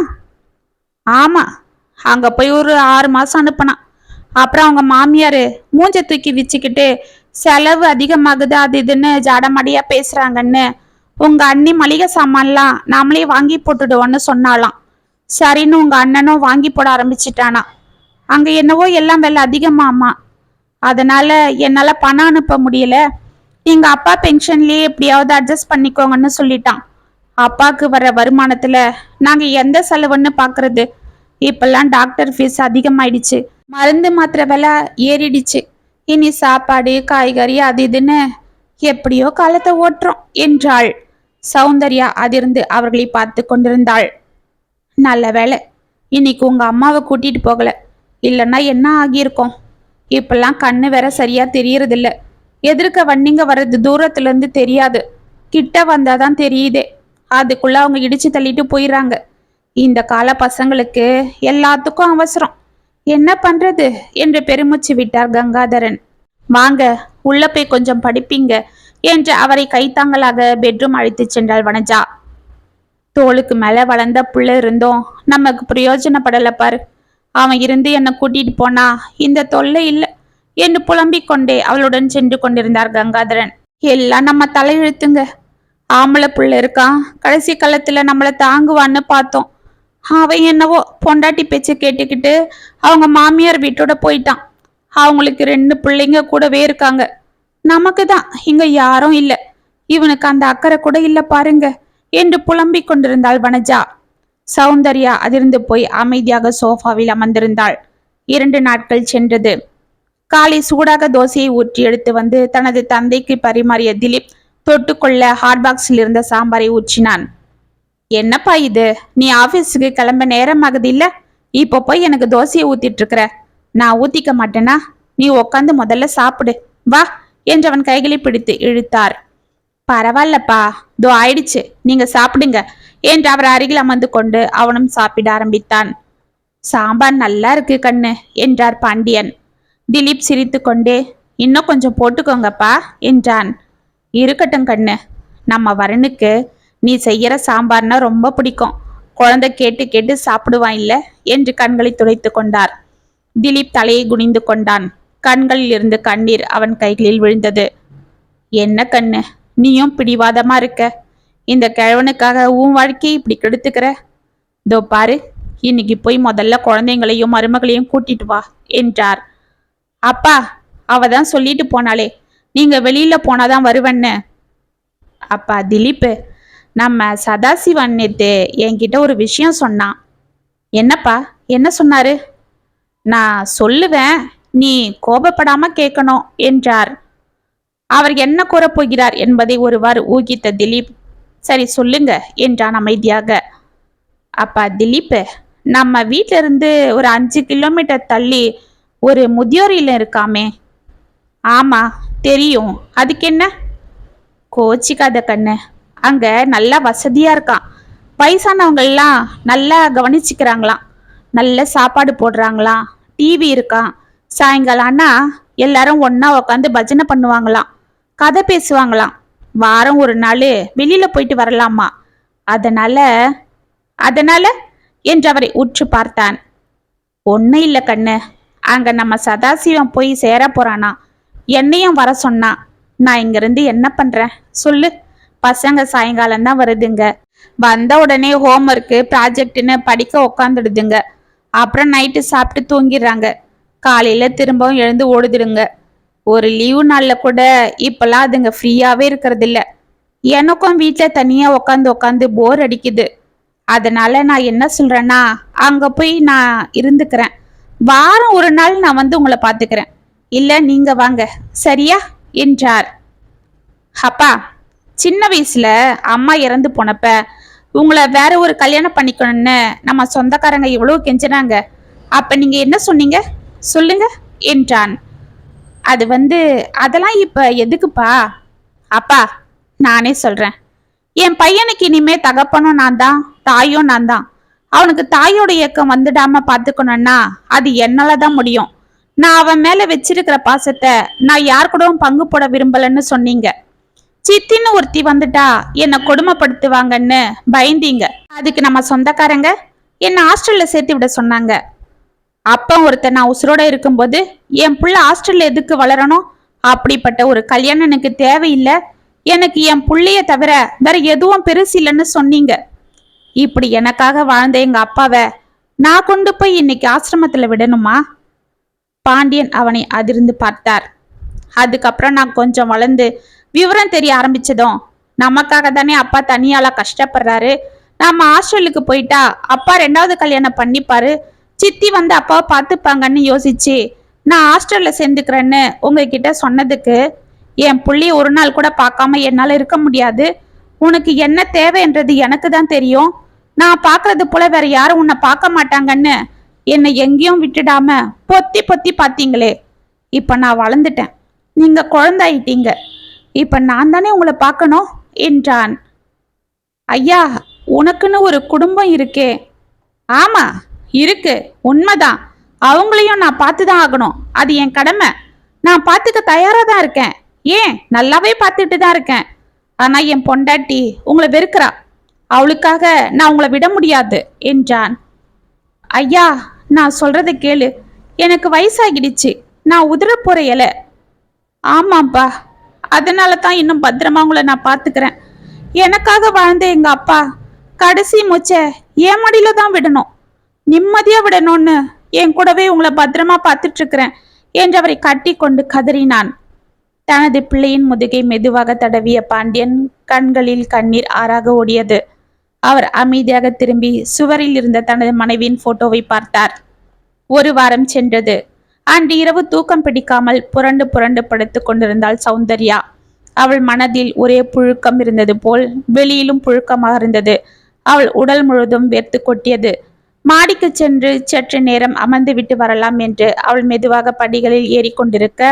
ஆமா, அங்க போய் ஒரு 6 மாசம் அனுப்பினான். அப்புறம் அவங்க மாமியாரு மூஞ்ச தூக்கி வச்சுக்கிட்டு செலவு அதிகமாகுது அது இதுன்னு ஜாடமடியா பேசுறாங்கன்னு உங்க அண்ணி மளிகை சாமான்லாம் நாமளே வாங்கி போட்டுடுவோன்னு சொன்னாலாம். சரின்னு உங்க அண்ணனும் வாங்கி போட ஆரம்பிச்சிட்டானா. அங்க என்னவோ எல்லாம் விலை அதிகமாமா. அதனால என்னால பணம் அனுப்ப முடியல. எங்க அப்பா பென்ஷன்லயே எப்படியாவது அட்ஜஸ்ட் பண்ணிக்கோங்கன்னு சொல்லிட்டான். அப்பாவுக்கு வர வருமானத்துல நாங்க எந்த செலவுன்னு பாக்குறது? இப்பெல்லாம் டாக்டர் ஃபீஸ் அதிகமாயிடுச்சு, மருந்து மாத்திரை விலை ஏறிடுச்சு. இனி சாப்பாடு காய்கறி அது இதுன்னு எப்படியோ காலத்தை ஓட்டுறோம் என்றாள். சௌந்தர்யா அதிர்ந்து அவர்களை பார்த்து கொண்டிருந்தாள். நல்ல வேலை இன்னைக்கு உங்க அம்மாவை கூட்டிட்டு போகல, இல்லைன்னா என்ன ஆகியிருக்கும்? இப்பெல்லாம் கண்ணு வேற சரியா தெரியறதில்ல. எதிர்க்க வண்டிங்க வர்றது தூரத்துல இருந்து தெரியாது, கிட்ட வந்தாதான் தெரியுதே. அதுக்குள்ள அவங்க இடிச்சு தள்ளிட்டு போயிடுறாங்க. இந்த கால பசங்களுக்கு எல்லாத்துக்கும் அவசரம். என்ன பண்றது என்று பெருமூச்சு விட்டார் கங்காதரன். வாங்க உள்ள போய் கொஞ்சம் படிப்பீங்க என்று அவரை கைத்தாங்களாக பெட்ரூம் அழைத்து சென்றாள் வனஜா. தோளுக்கு மேல வளர்ந்த புள்ள இருந்தோம் நமக்கு பிரயோஜனப்படல பாரு. அவன் இருந்து என்னை கூட்டிட்டு போனா இந்த தொல்லை இல்லை என்று புலம்பிக் கொண்டே அவளுடன் சென்று கொண்டிருந்தார் கங்காதரன். எல்லாம் நம்ம தலையெழுத்துங்க. ஆம்பளை புள்ள இருக்கான், கடைசி காலத்துல நம்மளை தாங்குவான்னு பார்த்தோம். அவன் என்னவோ பொண்டாட்டி பேச்சை கேட்டுக்கிட்டு அவங்க மாமியார் வீட்டோட போயிட்டான். அவங்களுக்கு 2 பிள்ளைங்க கூடவே இருக்காங்க. நமக்கு தான் இங்க யாரும் இல்லை. இவனுக்கு அந்த அக்கறை கூட இல்லை பாருங்க என்று புலம்பிக் கொண்டிருந்தாள் வனஜா. சௌந்தர்யா அதிர்ந்து போய் அமைதியாக சோஃபாவில் அமர்ந்திருந்தாள். 2 நாட்கள் சென்றது. காலை சூடாக தோசையை ஊற்றி எடுத்து வந்து தனது தந்தைக்கு பரிமாறிய திலீப் தொட்டுக்கொள்ள ஹாட் பாக்ஸில் இருந்த சாம்பாரை ஊற்றினான். என்னப்பா இது, நீ ஆபீஸுக்கு கிளம்ப நேரமாகுது இல்ல? இப்போ போய் எனக்கு தோசையை ஊத்திட்டு இருக்கிற. நான் ஊத்திக்க மாட்டேனா? நீ உக்காந்து முதல்ல சாப்பிடு வா என்று அவன் கைகளை பிடித்து இழுத்தார். பரவாயில்லப்பா, தோ ஆயிடுச்சு, நீங்க சாப்பிடுங்க என்று அவர் அருகில் அமர்ந்து கொண்டு அவனும் சாப்பிட ஆரம்பித்தான். சாம்பார் நல்லா இருக்கு கண்ணு என்றார் பாண்டியன். திலீப் சிரித்து கொண்டே இன்னும் கொஞ்சம் போட்டுக்கோங்கப்பா என்றான். இருக்கட்டும் கண்ணு, நம்ம வரனுக்கு நீ செய்யற சாம்பார்னா ரொம்ப பிடிக்கும். குழந்தை கேட்டு கேட்டு சாப்பிடுவான் இல்ல என்று கண்களை துடைத்து கொண்டார். திலீப் தலையை குனிந்து கொண்டான். கண்களில் இருந்து கண்ணீர் அவன் கைகளில் விழுந்தது. என்ன கண்ணு, நீயும் பிடிவாதமா இருக்க? இந்த கிழவனுக்காக உன் வாழ்க்கையை இப்படி கெடுத்துக்கிற? இதோ பாரு, இன்னைக்கு போய் முதல்ல குழந்தைங்களையும் மருமகளையும் கூட்டிட்டு வா என்றார். அப்பா, அவதான் சொல்லிட்டு போனாலே நீங்க வெளியில போனாதான் வருவன்னு. அப்பா திலீப், நம்ம சதாசிவன் நேத்து என்கிட்ட ஒரு விஷயம் சொன்னான். என்னப்பா, என்ன சொன்னாரு? நான் சொல்லுவேன், நீ கோபப்படாம கேட்கணும் என்றார். அவர் என்ன கூறப் போகிறார் என்பதை ஒருவாறு ஊகித்த திலீப், சரி சொல்லுங்க என்றான் அமைதியாக. அப்பா திலீப், நம்ம வீட்டில இருந்து ஒரு 5 கிலோமீட்டர் தள்ளி ஒரு முதியோர் இல்லம் இருக்காமே. ஆமா தெரியும், அதுக்கு என்ன? கோச்சிக்காத கண்ணு, அங்க நல்லா வசதியா இருக்கான். வயசானவங்க எல்லாம் நல்லா கவனிச்சுக்கிறாங்களாம், நல்ல சாப்பாடு போடுறாங்களாம், டிவி இருக்கான். சாயங்காலம் ஆனா எல்லாரும் ஒன்னா உக்காந்து பஜனை பண்ணுவாங்களாம், கதை பேசுவாங்களாம். வாரம் ஒரு நாள் வெளியில போயிட்டு வரலாமா. அதனால அதனால என்று அவரை உற்று பார்த்தான். ஒன்னும் இல்லை கண்ணு, அங்க நம்ம சதாசிவம் போய் சேர போறானா. என்னையும் வர சொன்னா. நான் இங்கிருந்து என்ன பண்றேன் சொல்லு? பசங்க சாயங்காலம் தான் வருதுங்க. வந்த உடனே ஹோம்ஒர்க்கு ப்ராஜெக்ட்னு படிக்க உக்காந்துடுதுங்க. அப்புறம் நைட்டு சாப்பிட்டு தூங்கிடுறாங்க. காலையில திரும்பவும் எழுந்து ஓடுதுடுங்க. ஒரு லீவு நாள்ல கூட இப்பெல்லாம் அதுங்க ஃப்ரீயாவே இருக்கிறது இல்ல. எனக்கும் வீட்டுல தனியா உக்காந்து உக்காந்து போர் அடிக்குது. அதனால நான் என்ன சொல்றேன்னா, அங்க போய் நான் இருந்துக்கிறேன். வாரம் ஒரு நாள் நான் வந்து உங்களை பாத்துக்கிறேன். இல்ல நீங்க வாங்க, சரியா என்றார். அப்பா, சின்ன வயசுல அம்மா இறந்து போனப்ப உங்களை வேற ஒரு கல்யாணம் பண்ணிக்கணும்னு நம்ம சொந்தக்காரங்க எவ்வளவு கெஞ்சினாங்க. அப்ப நீங்க என்ன சொன்னீங்க சொல்லுங்க என்றான். அது அதெல்லாம் இப்ப எதுக்குப்பா? அப்பா, நானே சொல்றேன். என் பையனுக்கு இனிமே தகப்பனும் நான் தான், தாயும் நான் தான். அவனுக்கு தாயோட இயக்கம் வந்துடாம பாத்துக்கணும்னா அது என்னாலதான் முடியும். நான் அவன் மேல வச்சிருக்கிற பாசத்தை நான் யார் கூடவும் பங்கு போட விரும்பலன்னு சொன்னீங்க. சித்தின்னு ஒருத்தி வந்துட்டா என்னை கொடுமைப்படுத்துவாங்கன்னு பயந்தீங்க. அதுக்கு நம்ம சொந்தக்காரங்க என்ன ஹாஸ்டல்ல சேர்த்து விட சொன்னாங்க. அப்பா ஒருத்தர் நான் உசுரோட இருக்கும்போது என் புள்ள ஹாஸ்டல்ல எதுக்கு வளரணும்? அப்படிப்பட்ட ஒரு கல்யாணம் எனக்கு தேவையில்லை. எனக்கு என் புள்ளைய தவிர வேற எதுவும் பெருசு இல்லைன்னு சொன்னீங்க. இப்படி எனக்காக வாழ்ந்த எங்க அப்பாவை நான் கொண்டு போய் இன்னைக்கு ஆசிரமத்துல விடணுமா? பாண்டியன் அவனை அதிர்ந்து பார்த்தார். அதுக்கப்புறம் நான் கொஞ்சம் வளர்ந்து விவரம் தெரிய ஆரம்பிச்சதும், நமக்காக தானே அப்பா தனியால கஷ்டப்படுறாரு, நம்ம ஹாஸ்டலுக்கு போயிட்டா அப்பா 2வது கல்யாணம் பண்ணிப்பாரு, சித்தி அப்பாவை பார்த்துப்பாங்கன்னு யோசிச்சு நான் ஹாஸ்டல்ல சேர்ந்துக்கிறேன்னு உங்ககிட்ட சொன்னதுக்கு என் புள்ளைய ஒரு நாள் கூட பார்க்காம என்னால இருக்க முடியாது. உனக்கு என்ன தேவைன்றது எனக்கு தான் தெரியும். நான் பாக்குறது போல வேற யாரும் உன்னை பார்க்க மாட்டாங்கன்னு என்னை எங்கேயும் விட்டுடாம பொத்தி பொத்தி பார்த்தீங்களே. இப்ப நான் வளர்ந்துட்டேன், நீங்க குழந்தாயிட்டீங்க. இப்ப நான் தானே உங்களை பார்க்கணும் என்றான். ஐயா, உனக்குன்னு ஒரு குடும்பம் இருக்கே. ஆமா இருக்கு, உண்மைதான். அவங்களையும் நான் பார்த்துதான் ஆகணும். அது என் கடமை. நான் பார்த்துக்க தயாரா தான் இருக்கேன். ஏன், நல்லாவே பார்த்துட்டு தான் இருக்கேன். ஆனா என் பொண்டாட்டி உங்களை வெறுக்கிறா. அவளுக்காக நான் உங்களை விட முடியாது என்றான். ஐயா, நான் சொல்றதை கேளு. எனக்கு வயசாகிடுச்சு. நான் உதிர போற இலை. ஆமாப்பா, அதனால தான் இன்னும் பத்திரமா உங்களை நான் பார்த்துக்கிறேன். எனக்காக வாழ்ந்த எங்க அப்பா கடைசி மூச்ச என் மடியில தான் விடணும், நிம்மதியா விடணும்னு என் கூடவே உங்களை பத்திரமா பார்த்துட்டு இருக்கிறேன் என்று அவரை கட்டி கொண்டு கதறினான். தனது பிள்ளையின் முதுகை மெதுவாக தடவிய பாண்டியன் கண்களில் கண்ணீர் ஆறாக ஓடியது. அவர் அமைதியாக திரும்பி சுவரில் இருந்த தனது மனைவியின் போட்டோவை பார்த்தார். 1 வாரம் சென்றது. அன்று இரவு தூக்கம் பிடிக்காமல் புரண்டு புரண்டு படுத்து கொண்டிருந்தாள் சௌந்தர்யா. அவள் மனதில் ஒரே புழுக்கம் இருந்தது போல் வெளியிலும் புழுக்கமாக இருந்தது. அவள் உடல் முழுதும் வேர்த்து கொட்டியது. மாடிக்கு சென்று சற்று நேரம் அமர்ந்து விட்டு வரலாம் என்று அவள் மெதுவாக படிகளில் ஏறிக்கொண்டிருக்க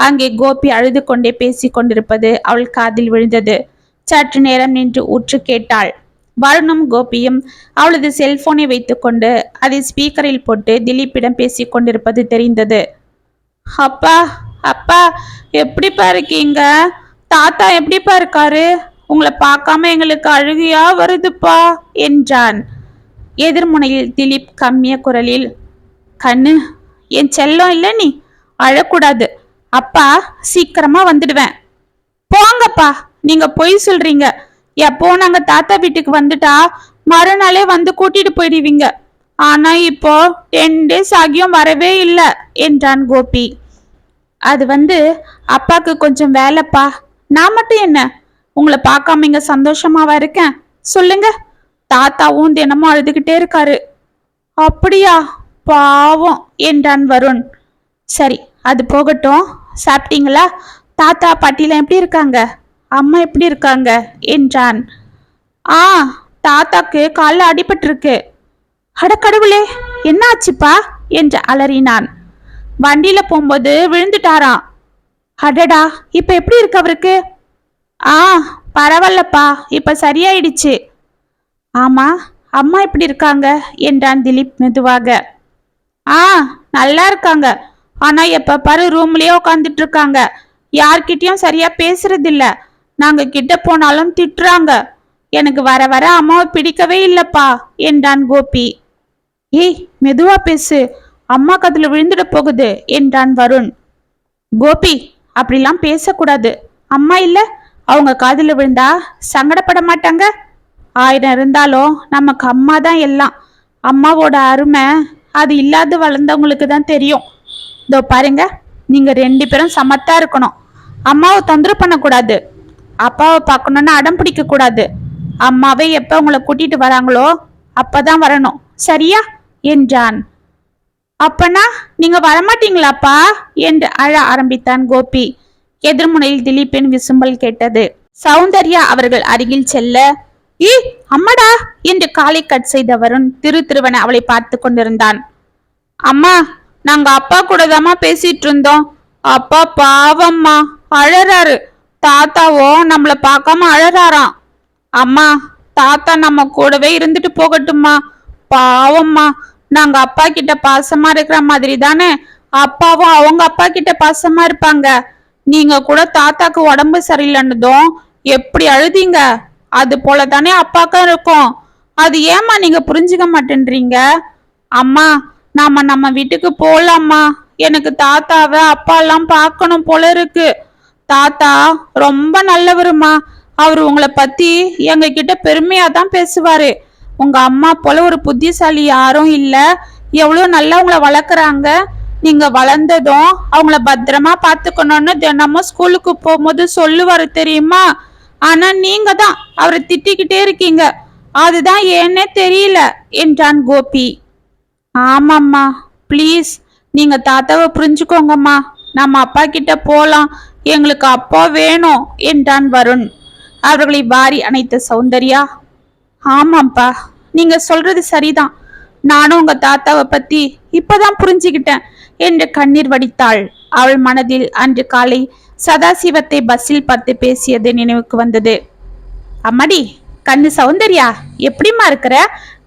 அங்கே கோபி அழுது கொண்டே பேசிக் கொண்டிருப்பது அவள் காதில் விழுந்தது. சற்று நேரம் நின்று உற்று கேட்டாள். வருணும் கோபியும் அவளது செல்போனை வைத்துக்கொண்டு அதை ஸ்பீக்கரில் போட்டு திலீப்பிடம் பேசிக் கொண்டிருப்பது தெரிந்தது. அப்பா, அப்பா, எப்படிப்பா இருக்கீங்க? தாத்தா எப்படிப்பா இருக்காரு? உங்களை பார்க்காம எங்களுக்கு அழுகையா வருதுப்பா என்றான். எதிர்முனையில் திலீப் கம்மிய குரலில், கண்ணு, என் செல்லம் இல்ல, நீ அழக்கூடாது. அப்பா சீக்கிரமா வந்துடுவேன். போங்கப்பா, நீங்க பொய் சொல்றீங்க. எப்போ நாங்க தாத்தா வீட்டுக்கு வந்துட்டா மறுநாளே வந்து கூட்டிட்டு போயிடுவீங்க. ஆனா இப்போ 10 days ஆகியும் வரவே இல்லை என்றான் கோபி. அது அப்பாக்கு கொஞ்சம் வேலைப்பா. நான் மட்டும் என்ன, உங்களை பார்க்காம இங்க சந்தோஷமாவா இருக்கேன் சொல்லுங்க? தாத்தாவும் தினமும் அழுதுகிட்டே இருக்காரு. அப்படியா, பாவம் என்றான் வருண். சரி, அது போகட்டும். சாப்பிட்டீங்களா? தாத்தா பாட்டிலாம் எப்படி இருக்காங்க? அம்மா எப்படி இருக்காங்க என்றான். தாத்தாக்கு காலில் அடிபட்டிருக்கு. அடக்கடவுளே, என்ன ஆச்சுப்பா என்று அலறினான். வண்டியில போகும்போது விழுந்துட்டாராம். அடடா, இப்ப எப்படி இருக்கு அவருக்கு? பரவாயில்லப்பா, இப்ப சரியாயிடுச்சு. ஆமா, அம்மா எப்படி இருக்காங்க என்றான் திலீப் மெதுவாக. நல்லா இருக்காங்க. ஆனா எப்ப பாரு ரூம்லயே உட்காந்துட்டு இருக்காங்க. யார்கிட்டயும் சரியா பேசுறது இல்ல. நாங்க கிட்ட போனாலும் திட்டுறாங்க. எனக்கு வர வர அம்மாவை பிடிக்கவே இல்லப்பா என்றான் கோபி. ஏய், மெதுவா பேசு, அம்மா கதுல விழுந்துட போகுது என்றான் வருண். கோபி, அப்படிலாம் பேசக்கூடாது. அம்மா இல்ல, அவங்க காதுல விழுந்தா சங்கடப்பட மாட்டாங்க? 1000 இருந்தாலும் நமக்கு அம்மா தான் எல்லாம். அம்மாவோட அருமை அது இல்லாத வளர்ந்தவங்களுக்கு தான் தெரியும். இதோ பாருங்க, நீங்க 2 பேரும் சமத்தா இருக்கணும். அம்மாவை தொந்தரவு பண்ணக்கூடாது. அப்பாவை பார்க்கணும்னு அடம் பிடிக்க கூடாது. அம்மாவே எப்ப உங்களை கூட்டிட்டு வராங்களோ அப்பதான் வரணும், சரியா என்றான். அப்பனா நீங்க வரமாட்டீங்களாப்பா என்று அழ ஆரம்பித்தான் கோபி. எதிர்முனையில் திலீப்பின் விசும்பல் கேட்டது. சௌந்தர்யா அவர்கள் அருகில் செல்ல, ஏ அம்மாடா என்று காலை கட் செய்த வருண் திருவன அவளை பார்த்து கொண்டிருந்தான். அம்மா, நாங்க அப்பா கூட தாம்மா பேசிட்டு இருந்தோம். அப்பா பாவம்மா, அழறாரு. தாத்தாவோ நம்மள பார்க்காம அழறாராம். அம்மா, தாத்தா நம்ம கூடவே இருந்துட்டு போகட்டும்மா, பாவம்மா. நாங்க அப்பா கிட்ட பாசமா இருக்கிற மாதிரி தானே அப்பாவும் அவங்க அப்பா கிட்ட பாசமா இருப்பாங்க. நீங்க கூட தாத்தாக்கு உடம்பு சரியில்லைன்னதும் எப்படி அழுதீங்க, அது போல தானே அப்பாக்கும் இருக்கும். அது ஏம்மா நீங்க புரிஞ்சுக்க மாட்டேன்றீங்க? அம்மா, நாம நம்ம வீட்டுக்கு போலாம்மா. எனக்கு தாத்தாவை அப்பா எல்லாம் பார்க்கணும் போல இருக்கு. தாத்தா ரொம்ப நல்லவருமா. அவரு உங்களை பத்தி எங்க கிட்ட பெருமையா தான் பேசுவாரு. உங்க அம்மா போல ஒரு புத்திசாலி யாரும் இல்ல. எவ்வளவு நல்லா உங்களை வளர்க்குறாங்க. நீங்க வளர்ந்ததும் அவங்கள பத்திரமா பாத்துக்கணும்னு தினமும் ஸ்கூலுக்கு போகும்போது சொல்லுவாரு தெரியுமா? ஆனா நீங்க தான் அவரை திட்டிக்கிட்டே இருக்கீங்க. அதுதான் ஏன்னே தெரியல என்றான் கோபி. ஆமாம்மா, ப்ளீஸ் நீங்க தாத்தாவை புரிஞ்சுக்கோங்கம்மா. நம்ம அப்பா கிட்ட போலாம். எங்களுக்கு அப்பா வேணும் என்றான் வருண். அவர்களை வாரி அணைத்த சௌந்தர்யா, ஆமாப்பா, நீங்க சொல்றது சரிதான். நானும் உங்க தாத்தாவை பத்தி இப்பதான் புரிஞ்சுக்கிட்டேன் என்று கண்ணீர் வடித்தாள். அவள் மனதில் அன்று காலை சதாசிவத்தை பஸ்ஸில் பார்த்து பேசியது நினைவுக்கு வந்தது. அம்மாடி கண்ணு சௌந்தர்யா, எப்படிமா இருக்கிற?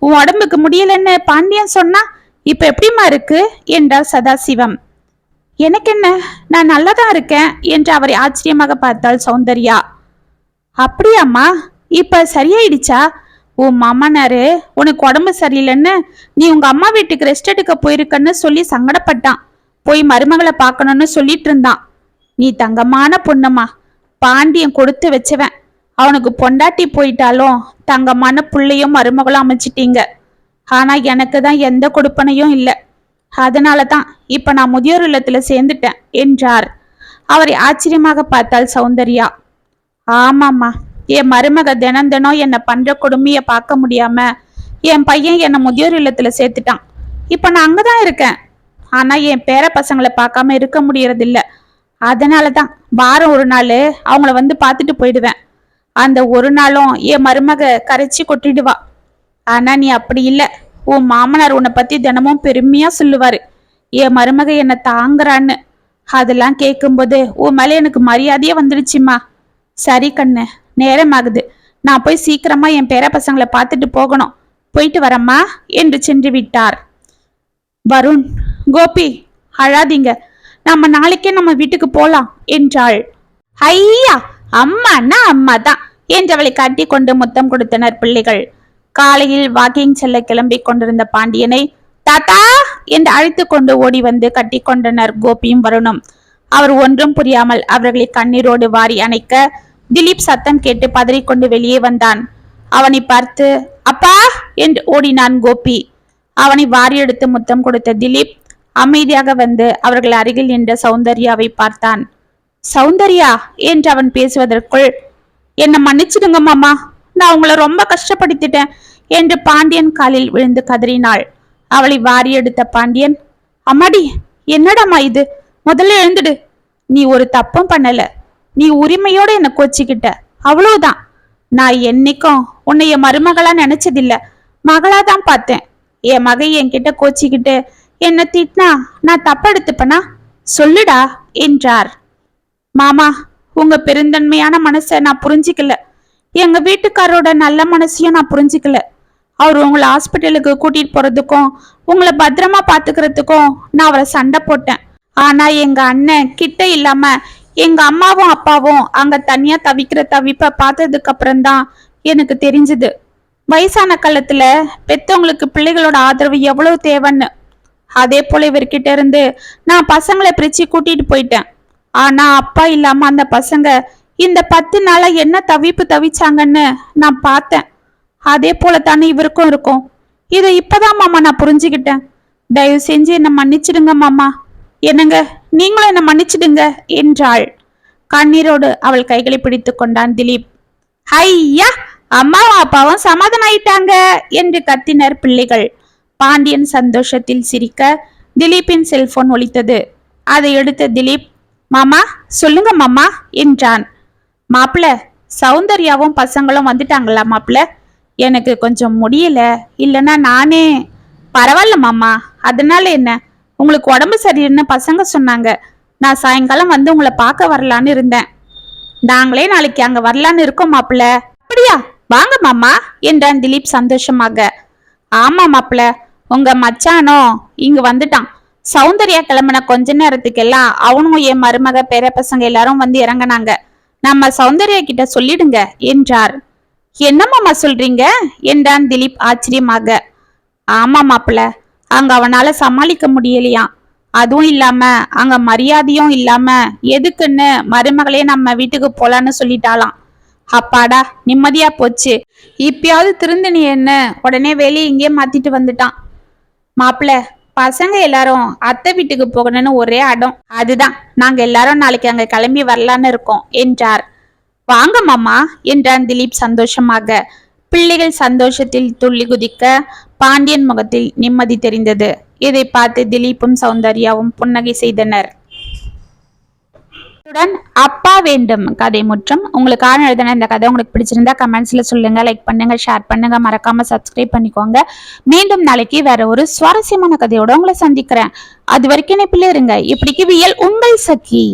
உன் உடம்புக்கு முடியலன்னு பாண்டியன் சொன்னா, இப்ப எப்படிமா இருக்கு என்றார் சதாசிவம். எனக்கு என்ன, நான் நல்லாதான் இருக்கேன் என்று அவரை ஆச்சரியமாக பார்த்தாள் சௌந்தர்யா. அப்படியாம்மா, இப்ப சரியாயிடுச்சா? உன் மாமனாரு உனக்கு உடம்பு சரியில்லைன்னு நீ உங்க அம்மா வீட்டுக்கு ரெஸ்ட் எடுக்க போயிருக்கன்னு சொல்லி சங்கடப்பட்டான். போய் மருமகளை பார்க்கணும்னு சொல்லிட்டு இருந்தான். நீ தங்கமான பொண்ணுமா, பாண்டியன் கொடுத்து வச்சவன். அவனுக்கு பொண்டாட்டி போயிட்டாலும் தங்கமான புள்ளையும் மருமகளும் அமைச்சிட்டீங்க. ஆனா எனக்கு தான் எந்த கொடுப்பனையும் இல்லை. அதனாலதான் இப்ப நான் முதியோர் இல்லத்துல சேர்ந்துட்டேன் என்றார். அவரை ஆச்சரியமாக பார்த்தாள் சௌந்தர்யா. ஆமாம்மா, என் மருமக தினம் என்னை பண்ற கொடுமைய பார்க்க முடியாம என் பையன் என்னை முதியோர் இல்லத்துல சேர்த்துட்டான். இப்ப நான் அங்கதான் இருக்கேன். ஆனா என் பேர பசங்களை பார்க்காம இருக்க முடியறதில்ல. அதனாலதான் வாரம் ஒரு நாள் அவங்கள வந்து பார்த்துட்டு போயிடுவேன். அந்த ஒரு நாளும் என் மருமக கரைச்சி கொட்டிடுவா. ஆனா நீ அப்படி இல்லை. உன் மாமனார் உன்னை பத்தி தினமும் பெருமையா சொல்லுவாரு. என் மருமக என்னை தாங்குறான்னு. அதெல்லாம் கேட்கும்போது உன் மேல எனக்கு மரியாதையே வந்துடுச்சுமா. சரி கண்ணு, நேரம் ஆகுது. நான் போய் சீக்கிரமா என் பேர பசங்களை பார்த்துட்டு போகணும். போயிட்டு வரம்மா என்று சென்று விட்டார். வருண், கோபி, அழாதீங்க. நம்ம நாளைக்கே நம்ம வீட்டுக்கு போலாம் என்றாள். ஐயா, அம்மான்னா அம்மா தான் என்றவளை காட்டி கொண்டு முத்தம் கொடுத்தனர் பிள்ளைகள். காலையில் வாக்கிங் செல்ல கிளம்பி கொண்டிருந்த பாண்டியனை தாத்தா என்று அழைத்து கொண்டு ஓடி வந்து கட்டி கொண்டனர் கோபியும் வருணும். அவர் ஒன்றும் புரியாமல் அவர்களை கண்ணீரோடு வாரி அணைக்க திலீப் சத்தம் கேட்டு பதறிக்கொண்டு வெளியே வந்தான். அவனை பார்த்து அப்பா என்று ஓடினான் கோபி. அவனை வாரி எடுத்து முத்தம் கொடுத்த திலீப் அமைதியாக வந்து அவர்கள் அருகில் நின்ற சௌந்தர்யாவை பார்த்தான். சௌந்தர்யா என்று அவன் பேசுவதற்குள், என்னை மன்னிச்சிடுங்க மாமா, நான் உங்களை ரொம்ப கஷ்டப்படுத்திட்டேன் என்று பாண்டியன் காலில் விழுந்து கதறினாள். அவளை வாரி எடுத்த பாண்டியன், அம்மாடி என்னடாமா இது, முதல்ல எழுந்துடு. நீ ஒரு தப்பும் பண்ணல. நீ உரிமையோட என்னை கோச்சிக்கிட்ட, அவ்வளவுதான். நான் என்னைக்கும் உன்னை என் மருமகளா நினைச்சதில்ல, மகளாதான் பார்த்தேன். என் மகை என்கிட்ட கோச்சிக்கிட்டு என்ன திட்டினா நான் தப்பெடுத்துப்பனா? சொல்லுடா என்றார். மாமா, உங்க பெருந்தன்மையான மனசை நான் புரிஞ்சிக்கல. எங்க வீட்டுக்காரோட நல்ல மனசையும் நான் புரிஞ்சிக்கல. அவர் உங்களை ஹாஸ்பிட்டலுக்கு கூட்டிட்டு போறதுக்கும் உங்களை பத்திரமா பாத்துக்கிறதுக்கும் நான் அவரை சண்டை போட்டேன். ஆனா எங்க அண்ணன் கிட்ட இல்லாம எங்க அம்மாவும் அப்பாவும் அங்க தனியா தவிக்கிற தவிப்ப பார்த்ததுக்கு அப்புறம்தான் எனக்கு தெரிஞ்சது வயசான காலத்துல பெத்தவங்களுக்கு பிள்ளைகளோட ஆதரவு எவ்வளவு தேவைன்னு. அதே போல இவர்கிட்ட இருந்து நான் பசங்களை பிரிச்சு கூட்டிட்டு போயிட்டேன். ஆனா அப்பா இல்லாம அந்த பசங்க இந்த 10 நாளா என்ன தவிப்பு தவிச்சாங்கன்னு நான் பார்த்தேன். அதே போல தானே இவருக்கும் இருக்கும். இதை இப்பதான் மாமா நான் புரிஞ்சுக்கிட்டேன். தயவு செஞ்சு என்னை மன்னிச்சிடுங்க மாமா. என்னங்க, நீங்களும் என்னை மன்னிச்சிடுங்க என்றாள். கண்ணீரோடு அவள் கைகளை பிடித்து கொண்டான் திலீப். ஐயா, அம்மாவும் அப்பாவும் சமாதானம் ஆயிட்டாங்க என்று கத்தினர் பிள்ளைகள். பாண்டியன் சந்தோஷத்தில் சிரிக்க திலீப்பின் செல்போன் ஒலித்தது. அதை எடுத்த திலீப், மாமா சொல்லுங்க மாமா என்றான். மாப்பிள்ள, சௌந்தர்யாவும் பசங்களும் வந்துட்டாங்களா மாப்பிள்ள எனக்கு கொஞ்சம் முடியல, இல்லைன்னா நானே. பரவாயில்ல மாமா, அதனால என்ன? உங்களுக்கு உடம்பு சரியில்லைன்னு பசங்க சொன்னாங்க. நான் சாயங்காலம் வந்து உங்களை பார்க்க வரலான்னு இருந்தேன். நாங்களே நாளைக்கு அங்க வரலான்னு இருக்கோம் மாப்பிள்ள. அப்படியா? வாங்க மாமா என்றான் திலீப் சந்தோஷமாக. ஆமா மாப்பிள்ள, உங்க மச்சானோ இங்க வந்துட்டான். சௌந்தர்யா கிளம்பின கொஞ்ச நேரத்துக்கெல்லாம் அவனும் என் மருமக பேர பசங்க எல்லாரும் வந்து இறங்கினாங்க. நம்ம சௌந்தர்யா கிட்ட சொல்லிடுங்க என்றார். என்ன மாமா சொல்றீங்க என்றான் திலீப் ஆச்சரியமாக. ஆமா மாப்பிள்ள, அங்க அவனால சமாளிக்க முடியலையா. அதுவும் இல்லாம அங்க மரியாதையும் இல்லாம எதுக்குன்னு மருமகளே நம்ம வீட்டுக்கு போலான்னு சொல்லிட்டாலாம். அப்பாடா, நிம்மதியா போச்சு. இப்பயாவது திருந்தனி என்ன உடனே வேலையை இங்கே மாத்திட்டு வந்துட்டான். மாப்பிள்ள, பசங்க எல்லாரும் அத்தை வீட்டுக்கு போகணும்னு ஒரே அடம். அதுதான் நாங்க எல்லாரும் நாளைக்கு அங்க கிளம்பி வரலான்னு இருக்கோம் என்றார். வாங்க மாமா என்றான் திலீப் சந்தோஷமாக. பிள்ளைகள் சந்தோஷத்தில் துள்ளி குதிக்க பாண்டியன் முகத்தில் நிம்மதி தெரிந்தது. இதை பார்த்து திலீப்பும் சௌந்தர்யாவும் புன்னகை செய்தனர். அப்பா வேண்டும் கதை முற்றம். உங்களுக்கான எழுதின இந்த கதை உங்களுக்கு பிடிச்சிருந்தா கமெண்ட்ஸ்ல சொல்லுங்க, லைக் பண்ணுங்க, ஷேர் பண்ணுங்க, மறக்காம சப்ஸ்கிரைப் பண்ணிக்கோங்க. மீண்டும் நாளைக்கு வேற ஒரு சுவாரஸ்யமான கதையோட உங்களை சந்திக்கிறேன். அது வரைக்கும் இணைப்பிலே இருங்க. இப்படிக்கு வியல் உங்கள் சகி.